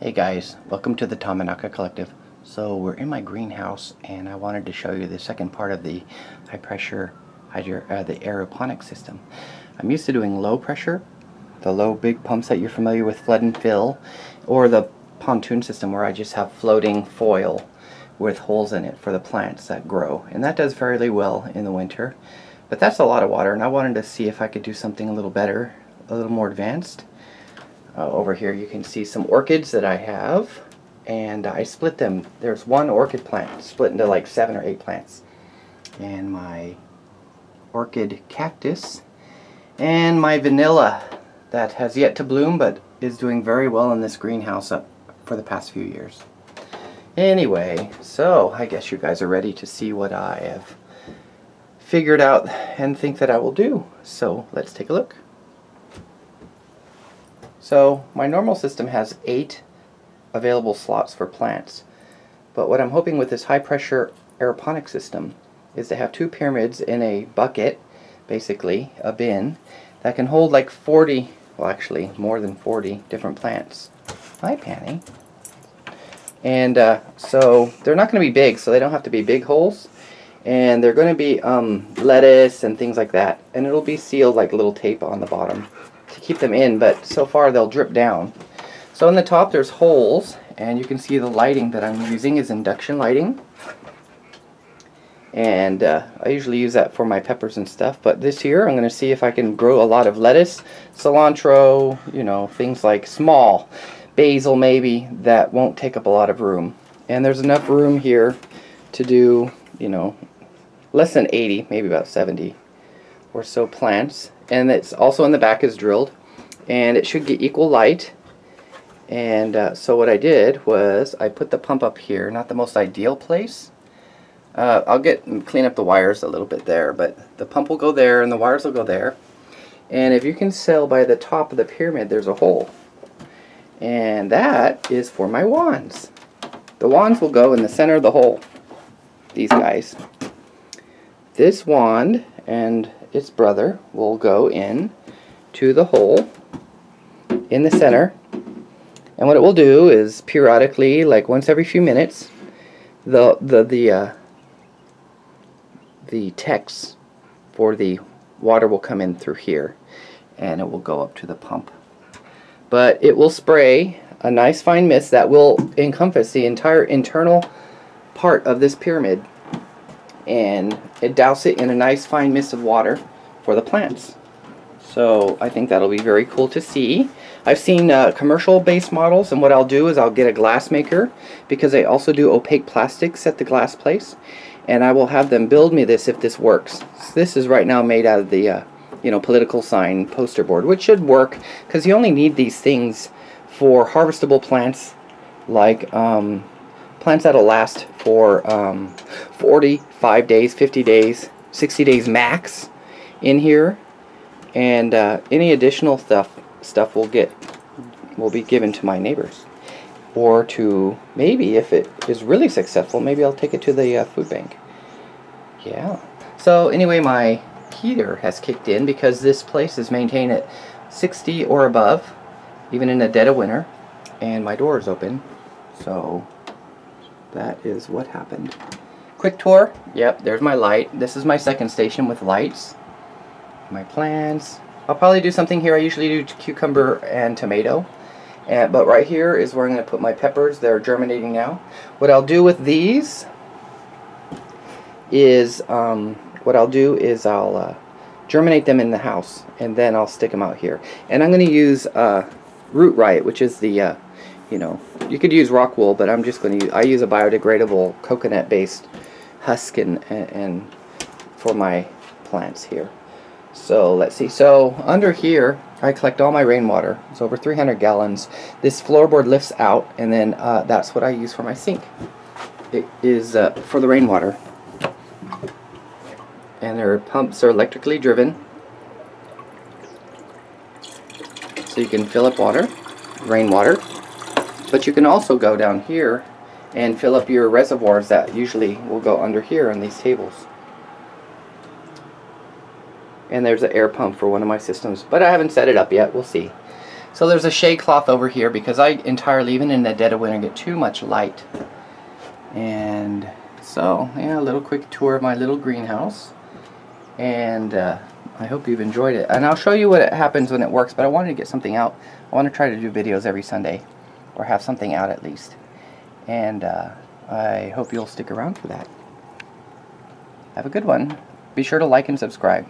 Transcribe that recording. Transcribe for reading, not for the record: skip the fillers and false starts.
Hey guys, welcome to the Tamanaka Collective. So we're in my greenhouse and I wanted to show you the second part of the high pressure the aeroponic system. I'm used to doing low pressure, the low big pumps that you're familiar with, flood and fill, or the pontoon system where I just have floating foil with holes in it for the plants that grow, and that does fairly well in the winter. But that's a lot of water, and I wanted to see if I could do something a little better, a little more advanced. Over here you can see some orchids that I have, and I split them. There's one orchid plant split into like 7 or 8 plants, and my orchid cactus, and my vanilla that has yet to bloom but is doing very well in this greenhouse up for the past few years. Anyway, so I guess you guys are ready to see what I have figured out and think that I will do. So let's take a look. So my normal system has 8 available slots for plants, but what I'm hoping with this high pressure aeroponic system is to have 2 pyramids in a bucket, basically a bin, that can hold like 40, well actually more than 40 different plants. Hi Panny. And so they're not going to be big, so they don't have to be big holes, and they're going to be lettuce and things like that, and it'll be sealed like little tape on the bottom to keep them in, but so far they'll drip down. So on the top there's holes, and you can see the lighting that I'm using is induction lighting, and I usually use that for my peppers and stuff, but this year I'm going to see if I can grow a lot of lettuce, cilantro, you know, things like small basil maybe that won't take up a lot of room. And there's enough room here to do, you know, less than 80, maybe about 70 or so plants. And it's also in the back is drilled, and it should get equal light. And so what I did was I put the pump up here, not the most ideal place. I'll clean up the wires a little bit there, but the pump will go there and the wires will go there. And if you can tell by the top of the pyramid, there's a hole, and that is for my wands. The wands will go in the center of the hole, these guys. This wand and its brother will go in to the hole in the center, and what it will do is periodically, like once every few minutes, the text for the water will come in through here, and it will go up to the pump. But it will spray a nice fine mist that will encompass the entire internal part of this pyramid, and it douse it in a nice fine mist of water for the plants. So I think that'll be very cool to see. I've seen commercial based models, and what I'll do is I'll get a glass maker, because they also do opaque plastics at the glass place, and I will have them build me this if this works. So this is right now made out of the you know, political sign poster board, which should work because you only need these things for harvestable plants, like plants that'll last for 45 days, 50 days, 60 days max in here, and any additional stuff will be given to my neighbors, or to, maybe if it is really successful, maybe I'll take it to the food bank. Yeah. So anyway, my heater has kicked in because this place is maintained at 60 or above, even in the dead of winter, and my door is open, so that is what happened. Quick tour. Yep, there's my light. This is my second station with lights. My plants. I'll probably do something here. I usually do cucumber and tomato, but right here is where I'm going to put my peppers. They're germinating now. What I'll do with these is I'll germinate them in the house, and then I'll stick them out here. And I'm going to use Root Riot, which is the you know, you could use rock wool, but I'm just going to use, I use a biodegradable coconut based husk and for my plants here. So let's see. So under here I collect all my rainwater. It's over 300 gallons. This floorboard lifts out, and then that's what I use for my sink. It is for the rainwater, and their pumps are electrically driven, so you can fill up water, rainwater, but you can also go down here and fill up your reservoirs that usually will go under here on these tables. And there's an air pump for one of my systems, but I haven't set it up yet. We'll see. So there's a shade cloth over here because I entirely, even in the dead of winter, get too much light. And so, yeah, a little quick tour of my little greenhouse. And I hope you've enjoyed it. And I'll show you what happens when it works, but I wanted to get something out. I want to try to do videos every Sunday, or have something out at least. And I hope you'll stick around for that. Have a good one. Be sure to like and subscribe.